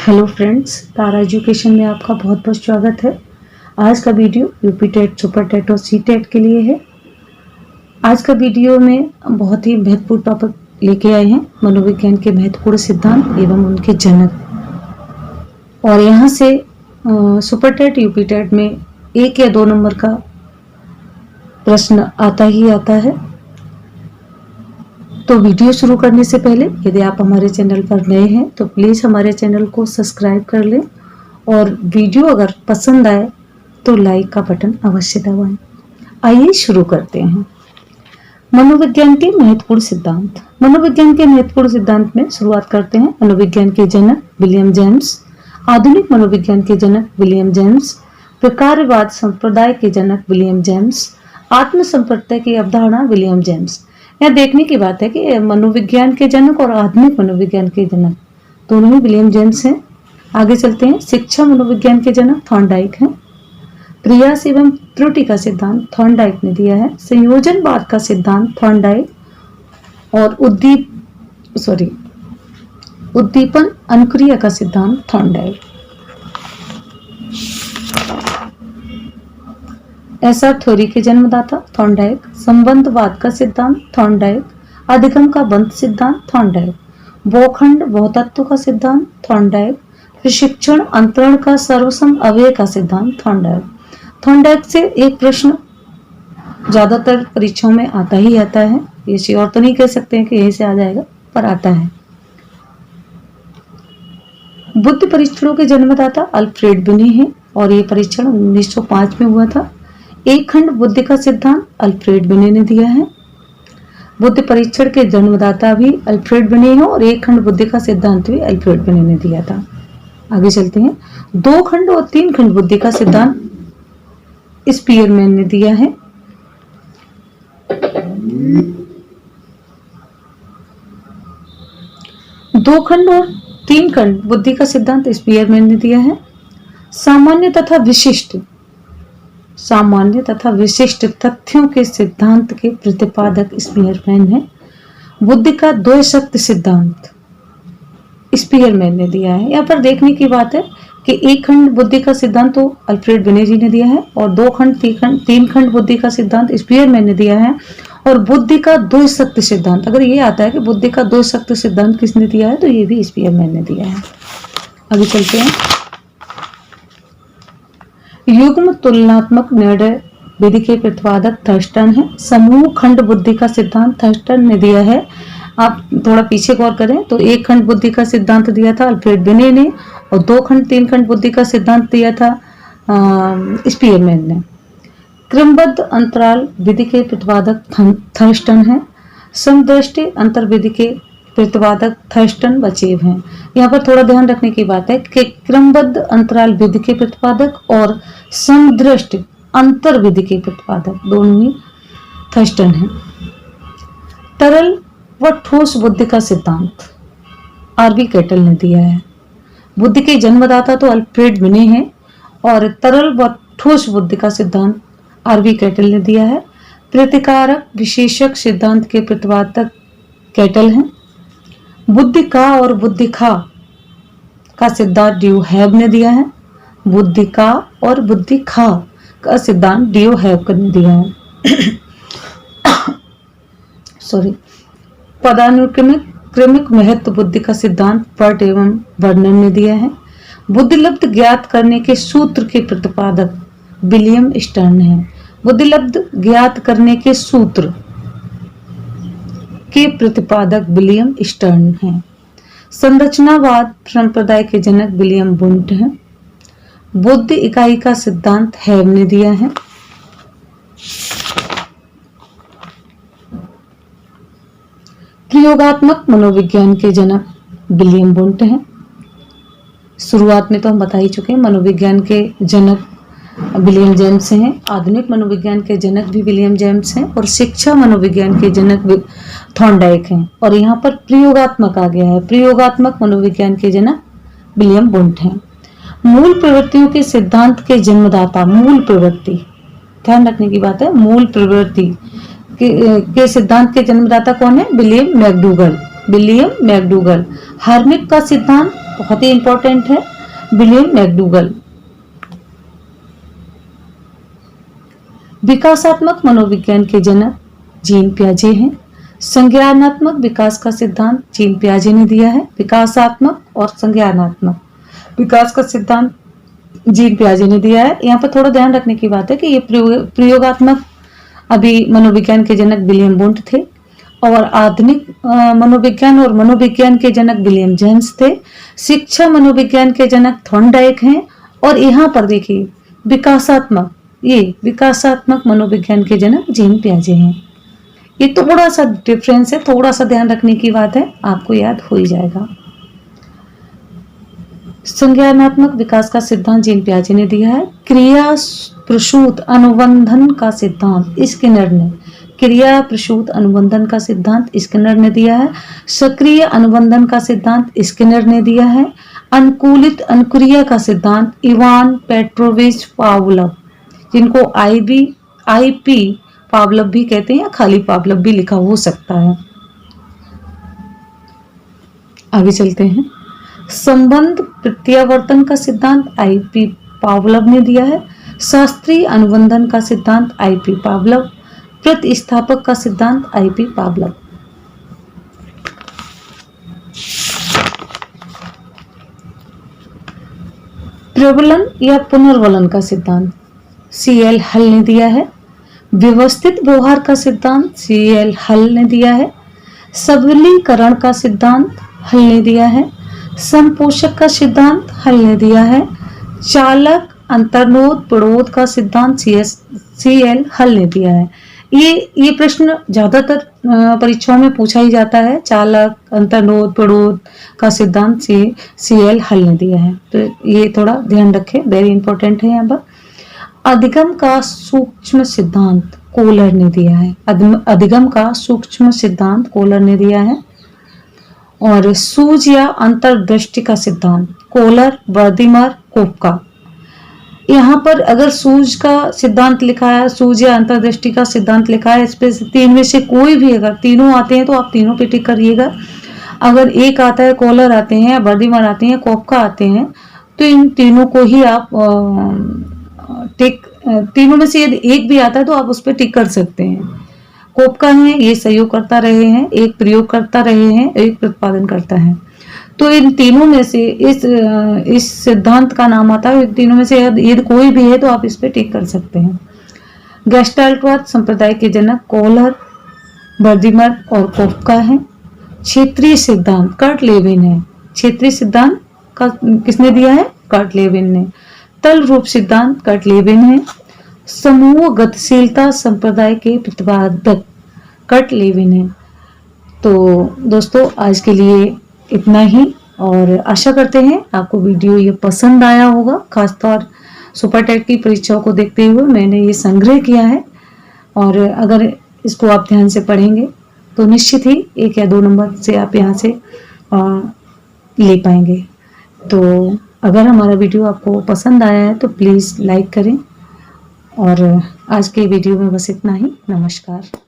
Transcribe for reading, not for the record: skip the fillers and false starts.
Hello friends, तारा education में आपका बहुत बहुत स्वागत है। आज का video UP TET, super TET और सी टेट के लिए है। आज का वीडियो में बहुत ही महत्वपूर्ण टॉपिक लेके आए हैं, मनोविज्ञान के महत्वपूर्ण सिद्धांत एवं उनके जनक। और यहाँ से सुपर टेट, यूपी टेट में 1 या 2 नंबर का प्रश्न आता ही आता है। तो वीडियो शुरू करने से पहले यदि आप हमारे चैनल पर नए हैं तो प्लीज़ हमारे चैनल को सब्सक्राइब कर लें और वीडियो अगर पसंद आए तो लाइक का बटन अवश्य दबाएं। आइए शुरू करते हैं। मनोविज्ञान के महत्वपूर्ण सिद्धांत। मनोविज्ञान के महत्वपूर्ण सिद्धांत में शुरुआत करते हैं। मनोविज्ञान के जनक विलियम जेम्स। आधुनिक मनोविज्ञान के जनक विलियम जेम्स। प्रकारवाद संप्रदाय के जनक विलियम जेम्स। आत्म संप्रत्यय की अवधारणा विलियम जेम्स। यह देखने की बात है कि मनोविज्ञान के जनक और आधुनिक मनोविज्ञान के जनक दोनों ही विलियम जेम्स हैं। आगे चलते हैं। शिक्षा मनोविज्ञान के जनक थॉर्नडाइक हैं। प्रयास एवं त्रुटि का सिद्धांत थॉर्नडाइक ने दिया है। संयोजनवाद का सिद्धांत थॉर्नडाइक और उद्दीपन अनुक्रिया का सिद्धांत थॉर्नडाइक। एसआर थ्योरी के जन्मदाता थॉर्नडाइक। संबंधवाद का सिद्धांत थॉर्नडाइक। अधिगम का बंध सिद्धांत थॉर्नडाइक। बहुखंड बहुतत्व का सिद्धांत थॉर्नडाइक। प्रशिक्षण अंतरण का सर्वसम अव्यय का सिद्धांत थॉर्नडाइक। थॉर्नडाइक से एक प्रश्न ज्यादातर परीक्षाओं में आता ही आता है। ये श्योर तो नहीं कह सकते हैं कि यहीं से आ जाएगा, पर आता है। बुद्धि परीक्षणों के जन्मदाता अल्फ्रेड बिने हैं और ये परीक्षण 1905 में हुआ था। एक खंड बुद्धि का सिद्धांत अल्फ्रेड बिने ने दिया है। बुद्धि परीक्षण के जन्मदाता भी अल्फ्रेड बिने हैं और एक खंड बुद्धि का सिद्धांत भी अल्फ्रेड बिने ने दिया था। आगे चलते हैं। 2 खंड और 3 खंड बुद्धि का सिद्धांत स्पीयरमैन ने दिया है। दो खंड और 3 खंड बुद्धि का सिद्धांत स्पीयरमैन ने दिया है। सामान्य तथा विशिष्ट तथ्यों के सिद्धांत के प्रतिपादक स्पीयरमैन है। बुद्धि का द्वैशक्ति सिद्धांत स्पीयरमैन ने दिया है। यहाँ पर देखने की बात है कि 1 खंड बुद्धि का सिद्धांत तो अल्फ्रेड बिने जी ने दिया है और 2 खंड 3 खंड बुद्धि का सिद्धांत स्पीयरमैन ने दिया है। और बुद्धि का द्वैशक्ति सिद्धांत, अगर ये आता है कि बुद्धि का द्वैशक्ति सिद्धांत किसने दिया है तो ये भी स्पीयरमैन ने दिया है। आगे चलते हैं। युग्म तुलनात्मक निर्णय विधि के प्रतिपादक थर्स्टन है। समूह खंड बुद्धि का सिद्धांत थर्स्टन ने दिया है। आप थोड़ा पीछे गौर करें तो 1 खंड बुद्धि का सिद्धांत दिया था अल्फ्रेड बिने ने और 2 खंड 3 खंड बुद्धि का सिद्धांत दिया था स्पीयरमैन ने। क्रमबद्ध अंतराल विधि के प्रतिपादक थर्स्टन है। समदृष्टि अंतर विधि के प्रतिपादक थर्स्टन बचेव हैं। यहाँ पर थोड़ा ध्यान रखने की बात है कि क्रमबद्ध अंतराल विधि के प्रतिपादक और समदृष्टि अंतर विधि के प्रतिपादक दोनों ही थर्स्टन हैं। तरल व ठोस बुद्धि का सिद्धांत आरवी कैटल ने दिया है। बुद्धि के जन्मदाता तो अल्फ्रेड बिने हैं और तरल व ठोस बुद्धि का सिद्धांत आरवी कैटल ने दिया है। प्रतिकारक विशेषक सिद्धांत के प्रतिपादक कैटल हैं। बुद्धि का और बुद्धि खा का सिद्धांत ड्यूहैब ने दिया है। बुद्धि का और बुद्धि खा का सिद्धांत ड्यूहैब ने दिया है। पदानुक्रमिक महत्व बुद्धि का सिद्धांत पर्ट एवं वर्णन ने दिया है। बुद्धिलब्ध ज्ञात करने के सूत्र के प्रतिपादक विलियम स्टर्न है। बुद्धिलब्ध ज्ञात करने के सूत्र के प्रतिपादक विलियम स्टर्न हैं। संरचनावाद संप्रदाय के जनक विलियम वुंट हैं। बुद्धि इकाई का सिद्धांत हैब ने दिया है। प्रयोगात्मक मनोविज्ञान के जनक विलियम वुंट हैं। शुरुआत में तो हम बता ही चुके हैं, मनोविज्ञान के जनक विलियम जेम्स हैं। आधुनिक मनोविज्ञान के जनक भी विलियम जेम्स हैं और शिक्षा मनोविज्ञान के जनक थॉर्नडाइक हैं। और यहाँ पर प्रयोगात्मक आ गया है। प्रयोगात्मक मनोविज्ञान के जनक विलियम वुंट हैं। मूल प्रवृत्तियों के सिद्धांत के जन्मदाता, मूल प्रवृत्ति, ध्यान रखने की बात है, मूल प्रवृत्ति के सिद्धांत के जन्मदाता कौन है? William McDougall. हार्मिक का सिद्धांत बहुत ही इंपॉर्टेंट है, विलियम मैकडूगल। विकासात्मक मनोविज्ञान के जनक जीन पियाजे हैं। संज्ञानात्मक विकास का सिद्धांत जीन पियाजे ने दिया है। विकासात्मक और संज्ञानात्मक विकास का सिद्धांत जीन पियाजे ने दिया है। यहाँ पर थोड़ा ध्यान रखने की बात है कि ये प्रयोगात्मक अभी मनोविज्ञान के जनक विलियम वुंट थे, और आधुनिक मनोविज्ञान और मनोविज्ञान के जनक विलियम जेम्स थे। शिक्षा मनोविज्ञान के जनक थॉर्नडाइक हैं। और यहाँ पर देखिए विकासात्मक मनोविज्ञान के जनक जीन पियाजे हैं। ये थोड़ा सा डिफरेंस है, थोड़ा सा ध्यान रखने की बात है, आपको याद हो ही जाएगा। संज्ञानात्मक विकास का सिद्धांत जीन पियाजे ने दिया है। क्रिया प्रसूत अनुबंधन का सिद्धांत स्किनर ने क्रिया प्रसूत अनुबंधन का सिद्धांत स्किनर ने दिया है। सक्रिय अनुबंधन का सिद्धांत स्किनर ने दिया है। अनुकूलित अनुक्रिया का सिद्धांत इवान पेट्रोविच पावलोव, जिनको आईपी पावलोव भी कहते हैं या खाली पावलोव भी लिखा हो सकता है। आगे चलते हैं। संबंध प्रत्यावर्तन का सिद्धांत आईपी पावलोव ने दिया है। शास्त्रीय अनुबंधन का सिद्धांत आईपी पावलोव। प्रतिस्थापक का सिद्धांत आईपी पावलोव। प्रबलन या पुनर्वलन का सिद्धांत सीएल हल ने दिया है। व्यवस्थित व्यवहार का सिद्धांत सीएल हल ने दिया है। सबलीकरण का सिद्धांत हल ने दिया है। संपोषक का सिद्धांत हल ने दिया है। चालक अंतर्नोद प्ररोध का सिद्धांत सीएल हल ने दिया है। ये प्रश्न ज्यादातर परीक्षाओं में पूछा ही जाता है। चालक अंतर्नोद प्ररोध का सिद्धांत सीएल हल ने दिया है, तो ये थोड़ा ध्यान रखें, वेरी इंपॉर्टेंट है। यहाँ पर अधिगम का सूक्ष्म सिद्धांत कोलर ने दिया है। अधिगम का सूक्ष्म सिद्धांत कोलर ने दिया है। और सूझ या अंतर्दृष्टि का सिद्धांत कोलर, वर्दीमर, कोपका। यहाँ पर अगर सूझ का सिद्धांत लिखा है, सूझ या अंतर्दृष्टि का सिद्धांत लिखा है, इस पे तीन में से कोई भी, अगर तीनों आते हैं तो आप तीनों पे टिक करिएगा। अगर एक आता है, कोलर आते हैं, वर्दीमर आते हैं, कोपका आते हैं, तो इन तीनों को ही आप तीनों में से यदि एक भी आता है तो आप उस पर टिक कर सकते हैं। कोपका है, ये सहयोग करता रहे हैं, एक प्रयोग करता रहे हैं, एक प्रतिपादन करता है। तो इन तीनों में से इस सिद्धांत का नाम आता है। इन तीनों में से यदि कोई भी है तो आप इस पे टिक कर सकते हैं। गेस्टाल्टवाद संप्रदाय के जनक कोलर, वर्दीमर और कोपका है। क्षेत्रीय सिद्धांत कर्ट लेविन है। क्षेत्रीय सिद्धांत का किसने दिया है? कर्ट लेविन ने। तल रूप सिद्धांत कर्ट लेविन है। समूह गतिशीलता संप्रदाय के प्रतिपादक कर्ट लेविन है। तो दोस्तों आज के लिए इतना ही, और आशा करते हैं आपको वीडियो ये पसंद आया होगा। खासतौर सुपर टेट की परीक्षाओं को देखते हुए मैंने ये संग्रह किया है, और अगर इसको आप ध्यान से पढ़ेंगे तो निश्चित ही 1 या 2 नंबर से आप यहाँ से ले पाएंगे। तो अगर हमारा वीडियो आपको पसंद आया है तो प्लीज़ लाइक करें, और आज के वीडियो में बस इतना ही। नमस्कार।